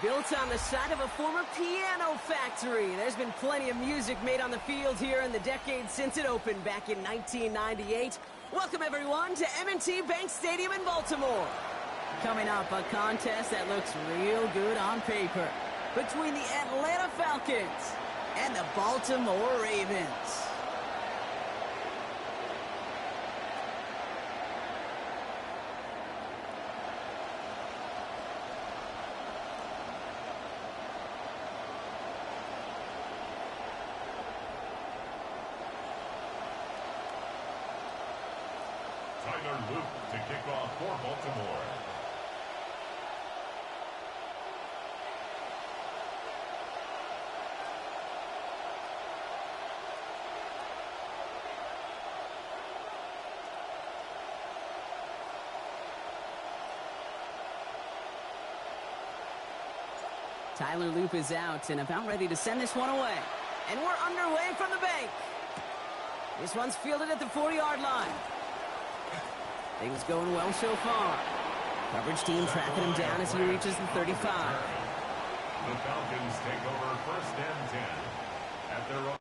Built on the side of a former piano factory, there's been plenty of music made on the field here in the decade since it opened back in 1998. Welcome, everyone, to M&T Bank Stadium in Baltimore. Coming up, a contest that looks real good on paper between the Atlanta Falcons and the Baltimore Ravens. Luke to kick off for Baltimore. Tyler Loop is out and about ready to send this one away. And we're underway from the bank. This one's fielded at the 40-yard line. Things going well so far. Coverage team tracking him down as he reaches the 35. The Falcons take over first and 10 at their own.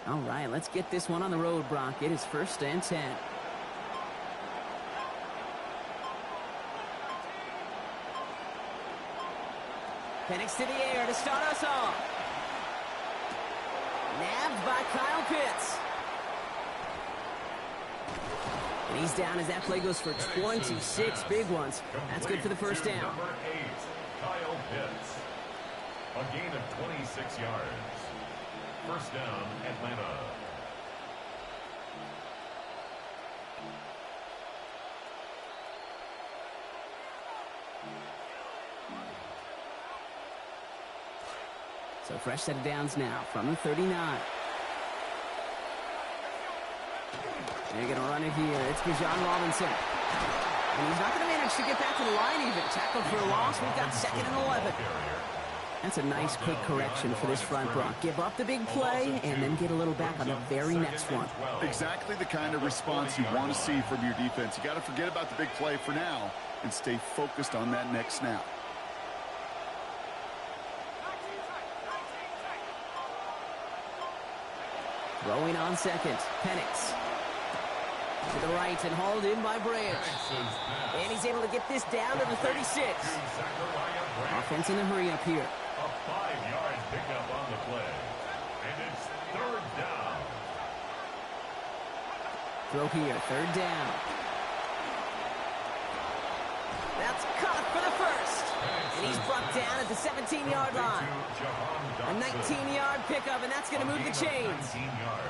All right, let's get this one on the road, Brock. It is first and 10. Penix to the air to start us off. Nabbed by Kyle Pitts. And he's down as that play goes for 26 big ones. That's good for the first down. Number 8, Kyle Pitts. A gain of 26 yards. First down, Atlanta. So fresh set of downs now from the 39. They're going to run it here. It's Bijan Robinson. And he's not going to manage to get back to the line even. Tackled for a loss. We've got second and 11. That's a nice quick correction for this front, Brock. Give up the big play and then get a little back on the very next one. Exactly the kind of response you want to see from your defense. You got to forget about the big play for now and stay focused on that next snap. Throwing on second, Penix. To the right and hauled in by Branch. And he's able to get this down to the 36. Offense in a hurry up here. A 5-yard pickup on the play. And it's third down. Throw here, third down. That's caught for the first. And he's brought down at the 17-yard line. A 19-yard pickup, and that's going to move the chains.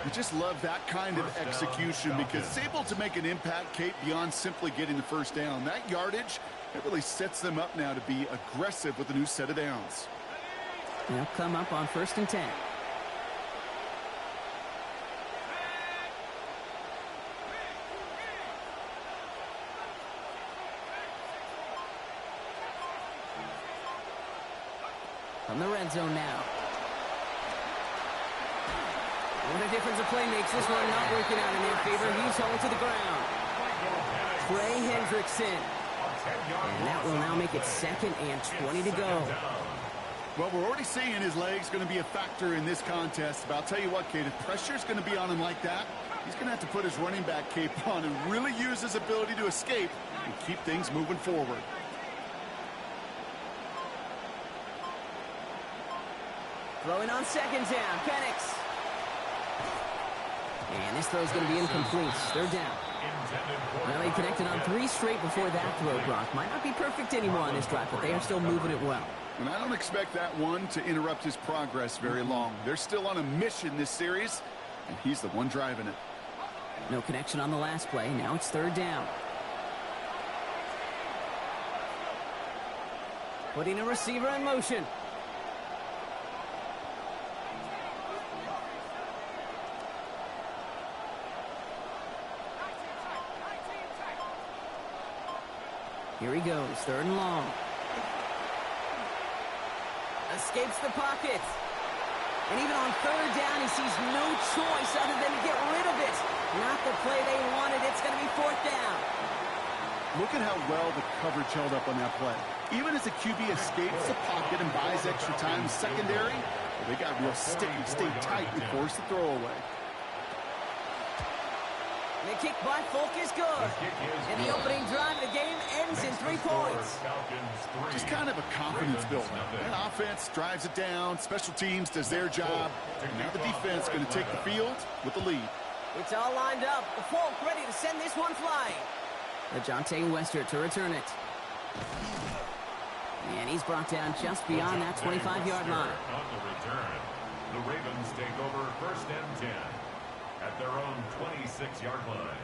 You just love that kind of execution because it's able to make an impact, Kate, beyond simply getting the first down. That yardage, it really sets them up now to be aggressive with a new set of downs. They'll come up on first and 10. From the red zone now. What a difference a play makes. This one not working out in their favor. He's hauled to the ground. Trey Hendrickson. And that will now make it second and 20 to go. Well, we're already seeing his legs going to be a factor in this contest. But I'll tell you what, Kate, if pressure's going to be on him like that, he's going to have to put his running back cape on and really use his ability to escape and keep things moving forward. Throwing on second down, Penix. And this throw is going to be incomplete. Third down. Well, he connected on 3 straight before that throw, Brock. Might not be perfect anymore on this drive, but they are still moving it well. And I don't expect that one to interrupt his progress very long. They're still on a mission this series, and he's the one driving it. No connection on the last play. Now it's third down. Putting a receiver in motion. Here he goes, third and long. Escapes the pocket. And even on third down, he sees no choice other than to get rid of it. Not the play they wanted. It's going to be fourth down. Look at how well the coverage held up on that play. Even as the QB escapes the pocket and buys extra time secondary, they got real sticky, stayed tight and forced the throw away. The kick by Folk is good. And the opening drive of the game ends in 3 points. Just kind of a confidence builder. That offense drives it down. Special teams does their job. And now the defense going to take the field with the lead. It's all lined up. The Folk ready to send this one flying. LeJohntay Westert to return it. And he's brought down just beyond that 25-yard line. On the return, the Ravens take over first and 10 at their own 26-yard line.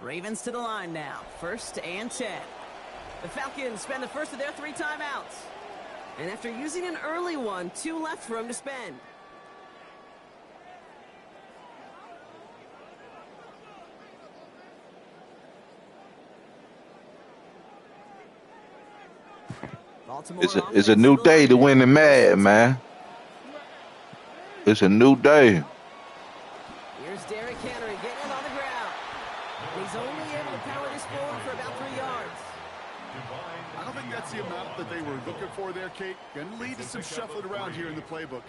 Ravens to the line now. First and 10. The Falcons spend the first of their 3 timeouts. And after using an early one, 2 left for him to spend. It's a new day to win the Madden, man. It's a new day. Here's Derrick Henry getting it on the ground. He's only able to power this forward for about 3 yards. I don't think that's the amount that they were looking for there, Kate. Going to lead to some shuffling around here in the playbook.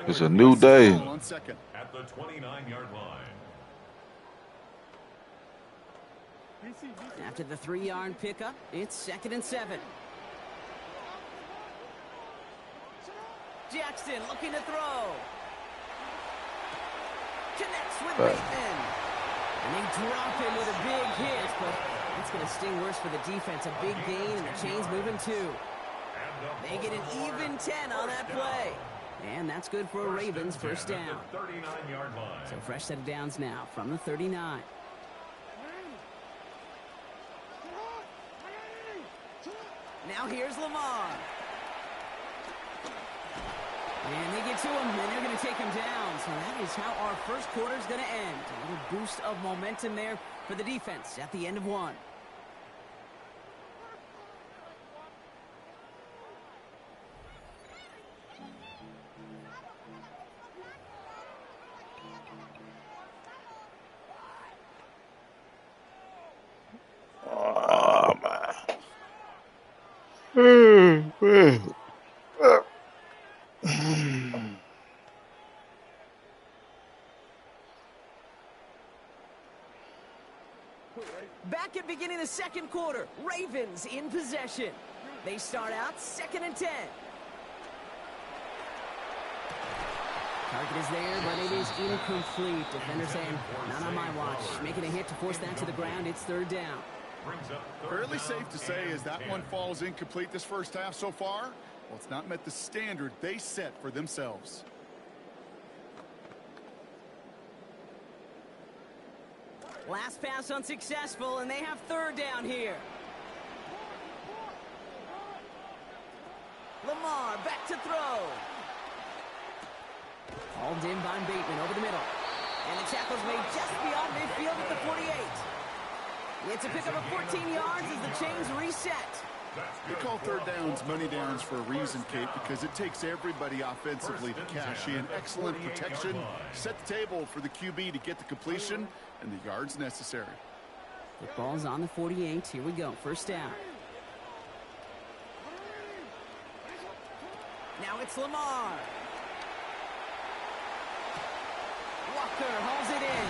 It's a new day. On second. At the 29-yard line. After the 3-yard pickup, it's second and 7. Jackson looking to throw. Connects with Bateman. And they drop him with a big hit, but it's going to sting worse for the defense. A big gain, and the chain's moving too. They get an even 10 on that play. And that's good for a Ravens first down. So fresh set of downs now from the 39. Now here's Lamar. And they get to him, and they're going to take him down. So that is how our first quarter is going to end. A little boost of momentum there for the defense at the end of 1. Oh, man. Back at beginning of the second quarter, Ravens in possession. They start out second and 10. Target is there, but it is incomplete. Defender saying, not on my watch. Making a hit to force that to the ground. It's third down. Fairly safe to say as that one falls incomplete this first half so far. Well, it's not met the standard they set for themselves. Last pass unsuccessful, and they have third down here. Lamar back to throw. Hauled in by Bateman over the middle. And the tackle's made just beyond midfield at the 48. It's a pickup of 14 yards as the chains reset. They call third downs money downs for a reason, Kate, because it takes everybody offensively to cash in. Excellent protection, set the table for the QB to get the completion and the yards necessary. The ball's on the 48. Here we go. First down. Now it's Lamar. Walker holds it in.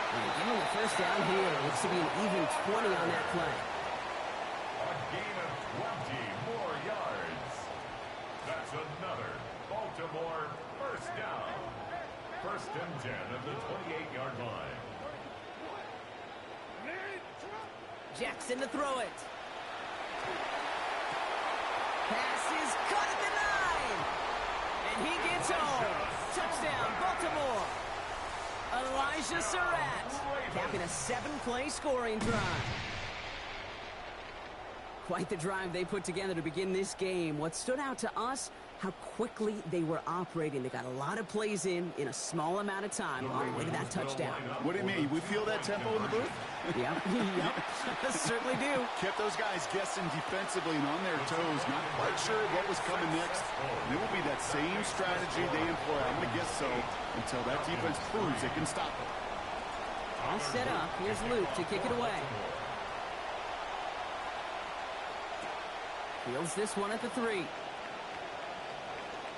And give him the first down here. Looks to be an even 20 on that play. A gain of 20 more yards. That's another Baltimore first down. First and 10 at the 28-yard line. Jackson to throw it. Pass is caught at the 9. And he gets home. Touchdown, Baltimore. Elijah Surratt capping a 7-play scoring drive. Quite the drive they put together to begin this game. What stood out to us, how quickly they were operating. They got a lot of plays in a small amount of time on the way to that touchdown. What do you mean? We feel that tempo in the booth? Yep. Certainly do. Kept those guys guessing defensively and on their toes, not quite sure what was coming next. And it will be that same strategy they employ, I'm going to guess so, until that defense proves they can stop it. All set up. Here's Luke to kick it away. Fields this one at the 3.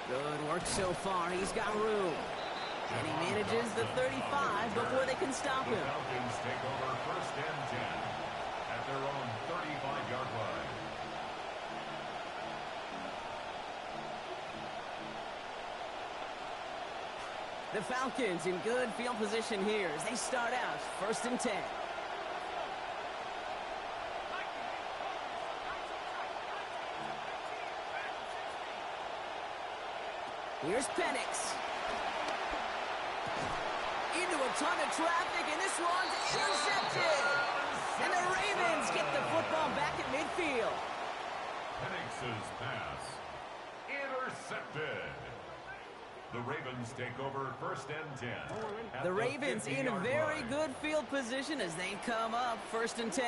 Good work so far. He's got room. And he manages the 35 before they can stop him. The Falcons take over first and 10 at their own 35-yard line. The Falcons in good field position here as they start out first and 10. Here's Penix. Into a ton of traffic, and this one's intercepted. And the Ravens get the football back at midfield. Penix's pass intercepted. The Ravens take over first and 10. The Ravens in a very good field position as they come up first and 10.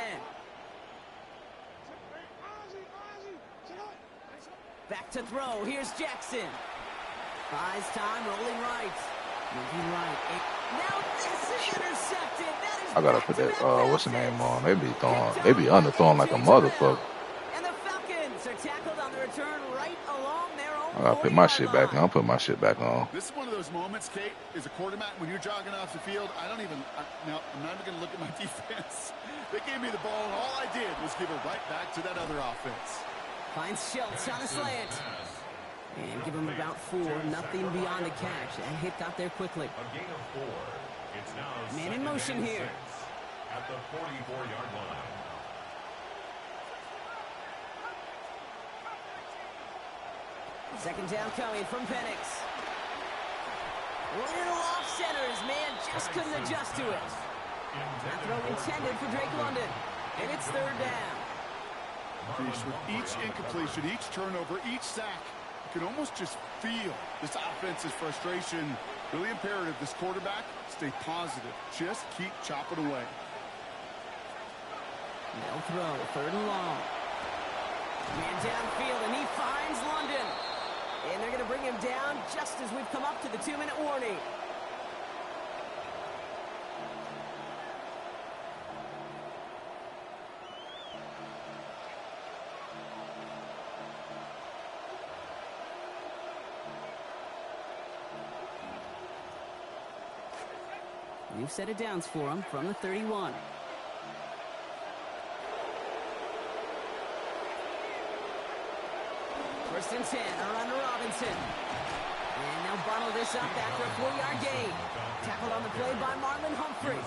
Back to throw. Here's Jackson. Buys time, rolling right. Moving right. Now this is intercepted. That is I gotta put that, what's the name on? They be underthrowing like a motherfucker. And the Falcons are tackled on the return right along their own. I gotta put my shit back on. I'll put my shit back on. This is one of those moments, Kate, as a quarterback, when you're jogging off the field, now, I'm not even going to look at my defense. They gave me the ball, and all I did was give it right back to that other offense. Finds Schultz on a slant. And give him about 4, nothing beyond the catch. That hit got there quickly. A gain of 4. It's now man in motion here. At the 44-yard line. Second down coming from Penix. Little off center. His man just couldn't adjust to it. That throw intended for Drake London. And it's third down. With each incompletion, each turnover, each sack, you can almost just feel this offense's frustration. Really imperative, this quarterback, stay positive. Just keep chopping away. No throw, third and long. Man downfield, and he finds London. And they're going to bring him down just as we've come up to the 2-minute warning. New set of downs for him from the 31. First and 10, around to Robinson. And they'll bottle this up after a 4-yard gain. Tackled on the play by Marlon Humphrey.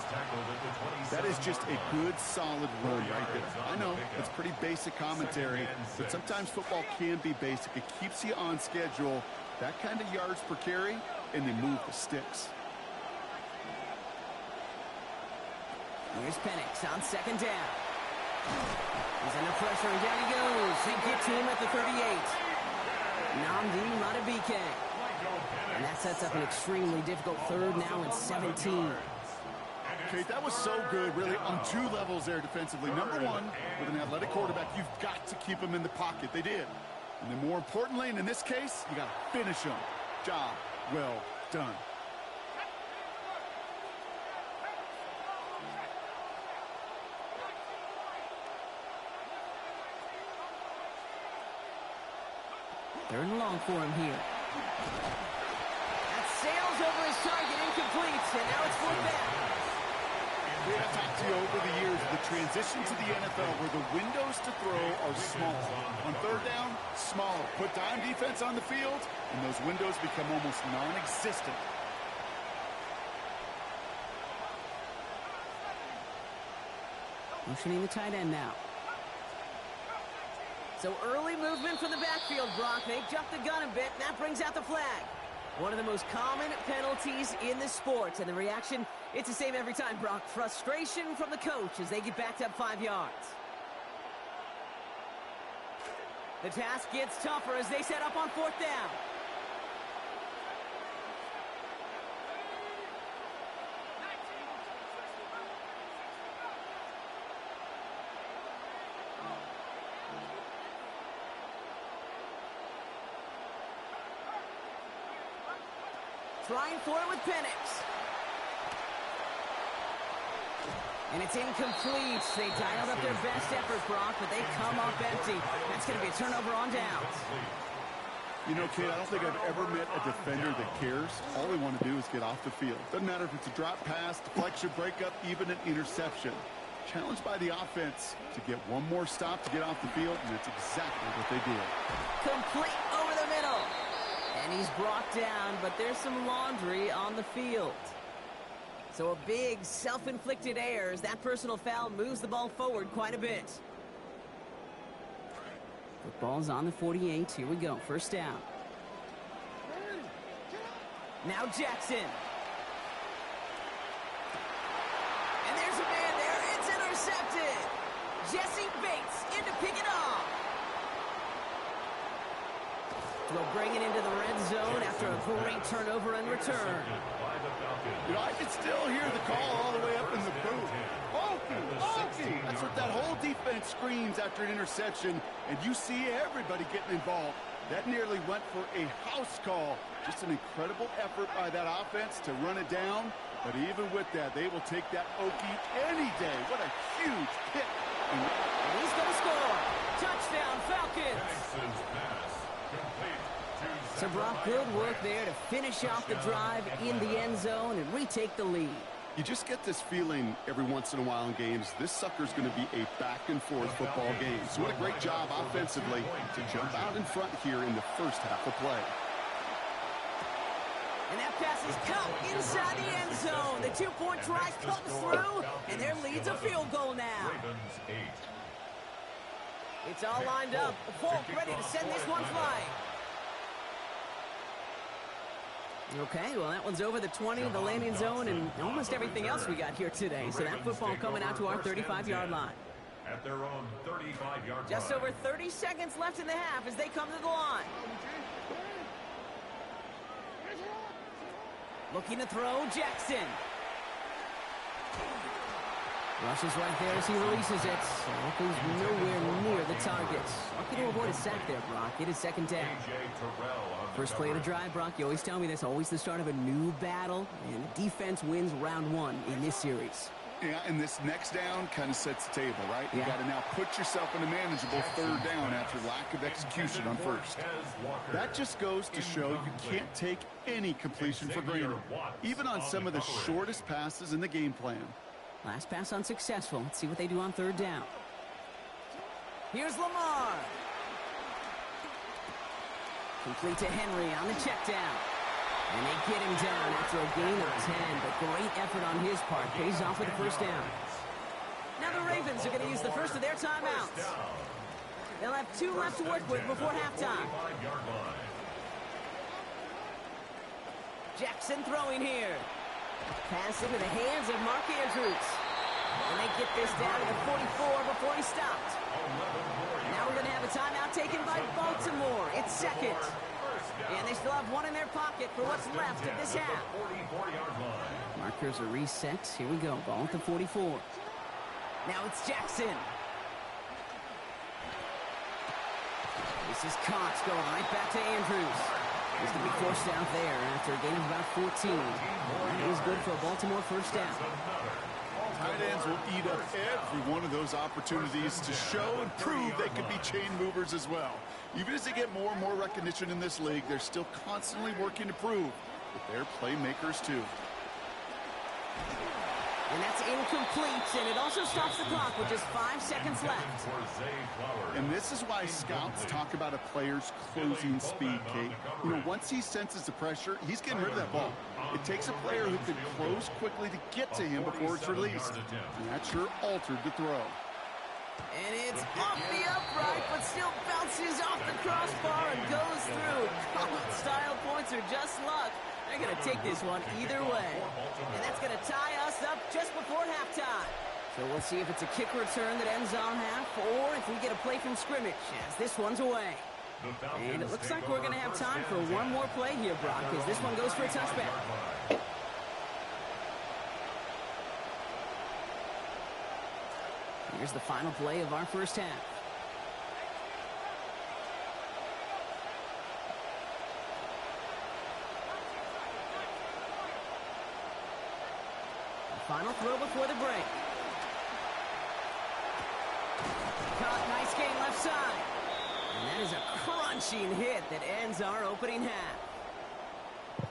That is just a good, solid run right there. I know, it's pretty basic commentary, but sometimes football can be basic. It keeps you on schedule. That kind of yards per carry, and they move the sticks. Here's Penix on second down. He's under pressure, and down he goes. They get to him at the 38. Namdi Matabike. And that sets up an extremely difficult third now and 17. Kate, that was so good, really, on two levels there defensively. Number one, with an athletic quarterback, you've got to keep him in the pocket. They did. And then more importantly, and in this case, you got to finish him. Job well done. Third and long for him here. That sails over his target, incomplete, and now it's fourth down. I've talked to you over the years, the transition to the NFL where the windows to throw are small. On third down, smaller. Put dime defense on the field, and those windows become almost non-existent. Motioning the tight end now. So early movement from the backfield, Brock. They jumped the gun a bit, and that brings out the flag. One of the most common penalties in the sport. And the reaction, it's the same every time, Brock. Frustration from the coach as they get backed up 5 yards. The task gets tougher as they set up on fourth down. Trying for it with Penix. And it's incomplete. They dialed up their best effort, Brock, but they come up empty. That's going to be a turnover on downs. You know, Kate, I don't think I've ever met a defender that cares. All they want to do is get off the field. Doesn't matter if it's a drop pass, deflection, breakup, even an interception. Challenged by the offense to get one more stop to get off the field, and that's exactly what they did. Complete over the middle. And he's brought down, but there's some laundry on the field. So a big self-inflicted error as that personal foul moves the ball forward quite a bit. Football's on the 48. Here we go. First down. Now Jackson. And there's a man there. It's intercepted. Jesse Bates in to pick it off. Will bring it into the red zone after a great turnover and return. You know, I can still hear the call all the way up in the booth. Okey. That's what that whole defense screams after an interception, and you see everybody getting involved. That nearly went for a house call. Just an incredible effort by that offense to run it down, but even with that, they will take that Okey any day. What a huge hit. And he's going to score. Touchdown, Falcons. So Brock, good work there to finish off the drive in the end zone and retake the lead. You just get this feeling every once in a while in games, this sucker's going to be a back-and-forth football game. So what a great job offensively to jump out in front here in the first half of play. And that pass is caught inside the end zone. The two-point try comes through, and their lead's a field goal now. It's all lined up. Folk ready to send this one flying. Okay, well, that one's over the 20, the landing zone, and almost everything else we got here today. So that football coming out to our 35-yard line. At their own 35-yard line. Just over 30 seconds left in the half as they come to the line. Looking to throw, Jackson. Rushes right there as he releases it. That goes nowhere near the target. Lucky to avoid a sack there, Brock. It is second down. First play of the drive, Brock. You always tell me that's always the start of a new battle, and the defense wins round one in this series. Yeah, and this next down kind of sets the table, right? You got to now put yourself in a manageable third down after lack of execution on first. That just goes to show you can't take any completion for granted, even on some of the shortest passes in the game plan. Last pass unsuccessful. Let's see what they do on third down. Here's Lamar. Complete to Henry on the check down. And they get him down after a gain of 10. But great effort on his part. Pays off with the first down. Now the Ravens are going to use the first of their timeouts. They'll have 2 left to work with before halftime. Jackson throwing here. Pass into the hands of Mark Andrews. And they get this down to the 44 before he stopped. Now we're going to have a timeout taken by Baltimore. It's second. And they still have one in their pocket for what's left of this half. Mark markers are reset. Here we go. Ball at the 44. Now it's Jackson. This is Cox going right back to Andrews. He's going to be forced out there after a gain of about 14. And it was good for a Baltimore first down. Tight ends will eat up every one of those opportunities to show and prove they can be chain movers as well. Even as they get more and more recognition in this league, they're still constantly working to prove that they're playmakers too. And that's incomplete, and it also stops the clock with just 5 seconds left. And this is why scouts talk about a player's closing speed, Kate. You know, once he senses the pressure, he's getting rid of that ball. It takes a player who can close quickly to get to him before it's released. And that sure altered the throw. And it's off the upright, but still bounces off the crossbar and goes through. College-style points are just luck. They're going to take this one either way. And that's going to tie us up just before halftime. So we'll see if it's a kick return that ends our half, or if we get a play from scrimmage, as this one's away. And it looks like we're going to have time for one more play here, Brock, because this one goes for a touchback. Here's the final play of our first half. Final throw before the break. Caught, nice gain left side. And that is a crunching hit that ends our opening half.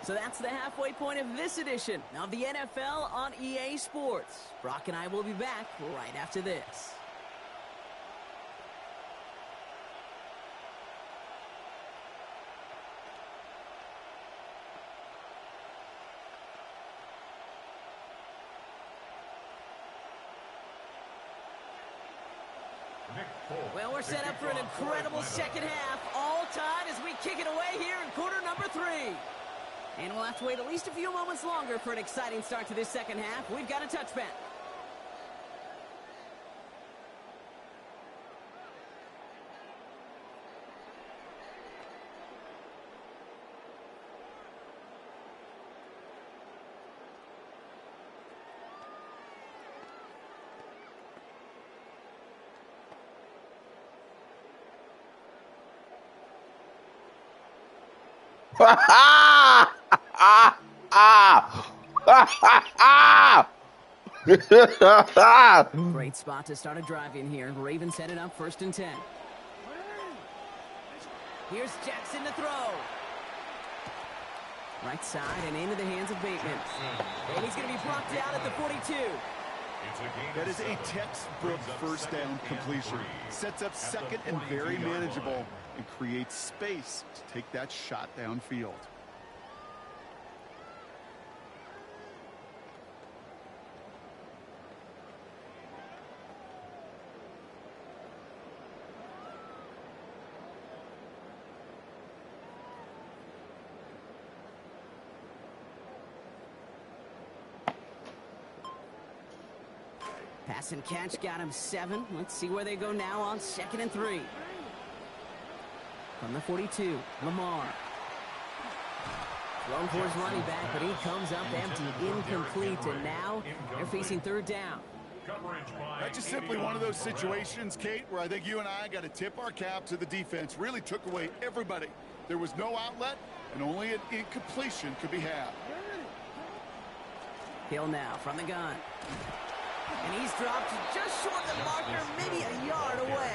So that's the halfway point of this edition of the NFL on EA Sports. Brock and I will be back right after this. Well, we're set up for an incredible second half. All tied as we kick it away here in quarter number 3. And we'll have to wait at least a few moments longer for an exciting start to this second half. We've got a touchback. Great spot to start a drive in here. Ravens headed up 1st and 10. Here's Jackson to throw. Right side and into the hands of Bateman. And he's going to be blocked out at the 42. That is a textbook first down completion. Sets up second and very manageable and creates space to take that shot downfield. Pass and catch got him 7. Let's see where they go now on 2nd and 3. From the 42, Lamar. Thrown for his running back, but he comes up empty, incomplete, and now they're facing 3rd down. That's just simply one of those situations, Kate, where I think you and I got to tip our cap to the defense. Really took away everybody. There was no outlet, and only an incompletion could be had. Hill now from the gun. And he's dropped just short of the marker, maybe a yard away.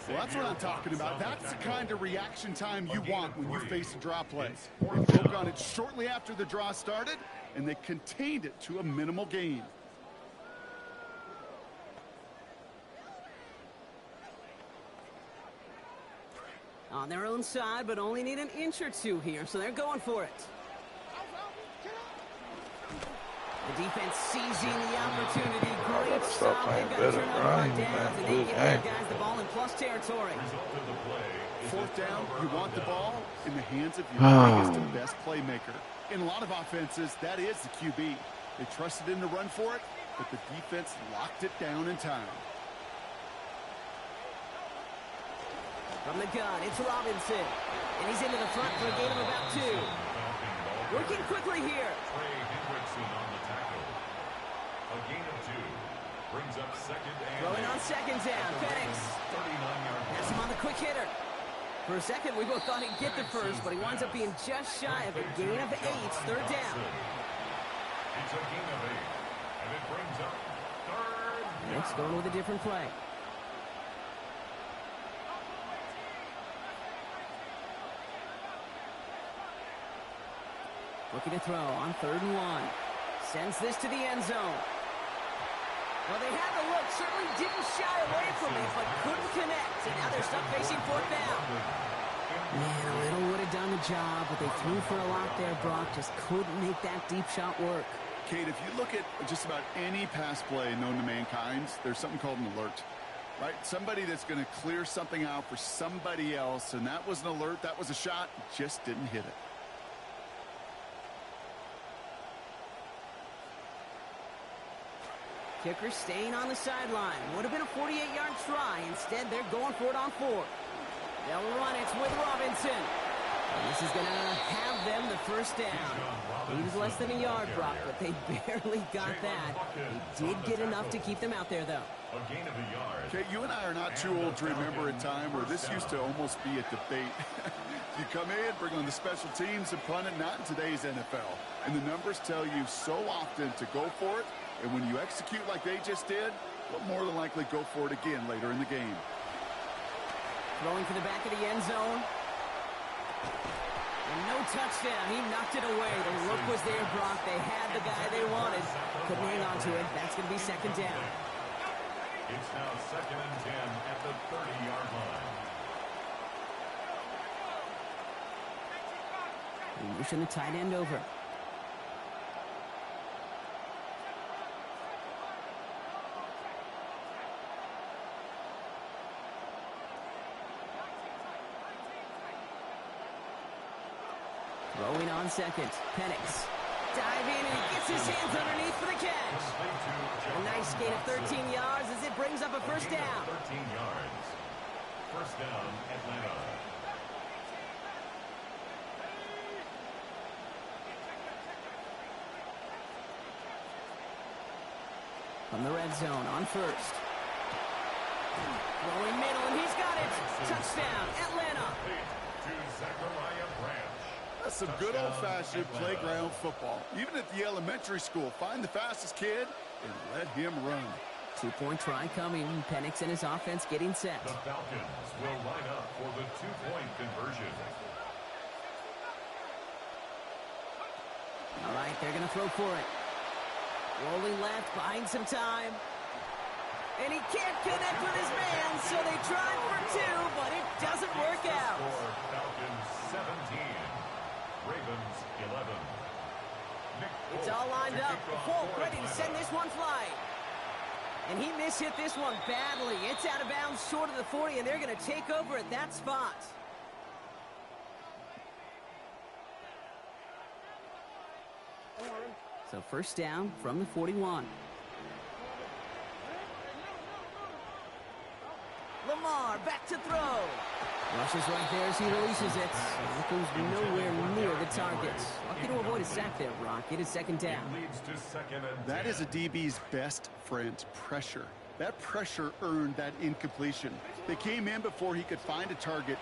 Well, that's what I'm talking about. That's the kind of reaction time you want when you face a draw play. They broke on it shortly after the draw started, and they contained it to a minimal gain. On their own side, but only need an inch or two here, so they're going for it. The defense seizing the opportunity. Great stop. They've got to turn on third downs, and they give their guys the ball in plus territory. 4th down, you want the ball in the hands of your biggest and best playmaker. In a lot of offenses, that is the QB. They trusted him to run for it, but the defense locked it down in time. From the gun, it's Robinson. And he's into the front for a gain of about 2. Working quickly here. On the tackle. A gain of 2 brings up second and Throwing on second down. Penix. 39-yard Has him on the quick hitter. For a second, we both thought he'd get the first, but he winds up being just shy of a gain of 8. Third down. It's a gain of 8, and it brings up third down. Next, going with a different play. Looking to throw on 3rd and 1. Sends this to the end zone. Well, they had the look, certainly didn't shy away from it, but couldn't connect. And now they're stuck facing 4th down. Man, a little would have done the job, but they threw for a lot there, Brock. Just couldn't make that deep shot work. Kate, if you look at just about any pass play known to mankind, there's something called an alert, right? Somebody that's going to clear something out for somebody else, and that was an alert, that was a shot, just didn't hit it. Kicker staying on the sideline. Would have been a 48-yard try. Instead, they're going for it on 4th. They'll run it with Robinson. And this is going to have them the first down. He was less than a yard, Brock, but they barely got that. They did get enough to keep them out there, though. A gain of a yard. Okay, you and I are not too old to remember a time where this used to almost be a debate. You come in, bring on the special teams and punt it, not in today's NFL. And the numbers tell you so often to go for it. And when you execute like they just did, you'll more than likely go for it again later in the game. Throwing for the back of the end zone. And no touchdown. He knocked it away. The look was there, Brock. They had the guy they wanted. Couldn't hang on to it. That's going to be 2nd down. It's now 2nd and 10 at the 30-yard line. Motion the tight end over. Throwing on 2nd. Penix. Diving, and he gets his hands underneath for the catch. A nice gain of 13 yards as it brings up a first down. 13 yards. First down, Atlanta. From the red zone on 1st. Throwing middle, and he's got it. Touchdown, Atlanta. That's some good old-fashioned playground football. Even at the elementary school, find the fastest kid and let him run. 2-point try coming. Penix and his offense getting set. The Falcons will line up for the 2-point conversion. All right, they're going to throw for it. Rolling left, buying some time. And he can't connect with his man, so they tried for 2, but it doesn't work out. Falcons 17, Ravens 11. It's all lined up. Folk ready to send this one flying. And he mishit this one badly. It's out of bounds short of the 40, and they're going to take over at that spot. So first down from the 41. Lamar back to throw. Rushes right there as he releases it. And it goes nowhere near the target. Lucky to avoid a sack there, Brock. It is 2nd down. Leads to 2nd and 10. That is a DB's best friend, pressure. That pressure earned that incompletion. They came in before he could find a target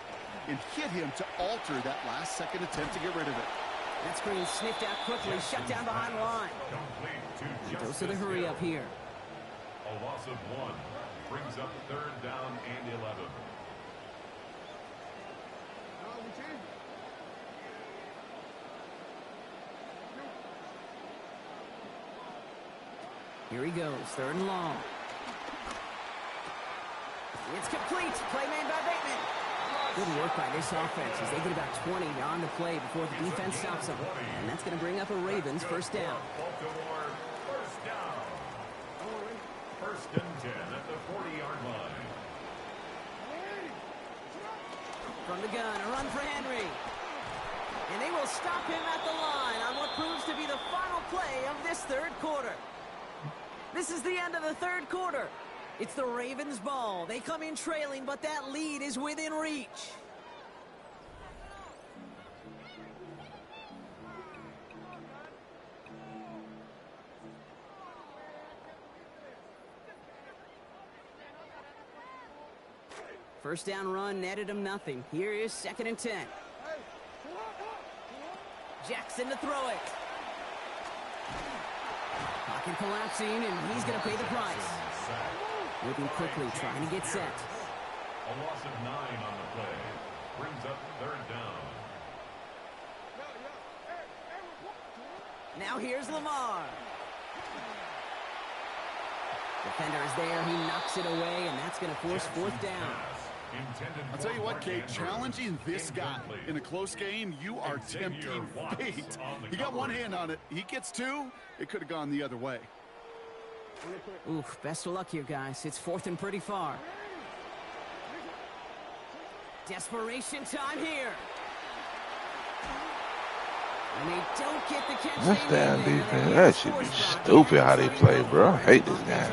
and hit him to alter that last-second attempt to get rid of it. That screen sniffed out quickly, shut down behind the line. Goes to the hurry up here. A loss of 1 brings up 3rd down and 11. Here he goes, 3rd and long. It's complete. Play made by Bateman. Good work by this offense as they get about 20 on the play before the defense stops them. And that's going to bring up a Ravens first down. Baltimore first down. 1st and 10 at the 40-yard line. From the gun, a run for Henry. And they will stop him at the line on what proves to be the final play of this 3rd quarter. This is the end of the 3rd quarter. It's the Ravens' ball. They come in trailing, but that lead is within reach. First down run netted him nothing. Here is 2nd and 10. Jackson to throw it. Pocket collapsing, and he's going to pay the price. Moving quickly, trying to get set. A loss of 9 on the play. Brings up 3rd down. Now here's Lamar. Defender is there. He knocks it away, and that's going to force 4th down. I'll tell you what, Kate, challenging this guy in a close game, you are tempting fate. He got one hand on it. He gets 2. It could have gone the other way. Oof, best of luck here, guys. It's 4th and pretty far. Desperation time here. And they don't get the catch. That's damn defense. That should be stupid how they play, bro. I hate this game.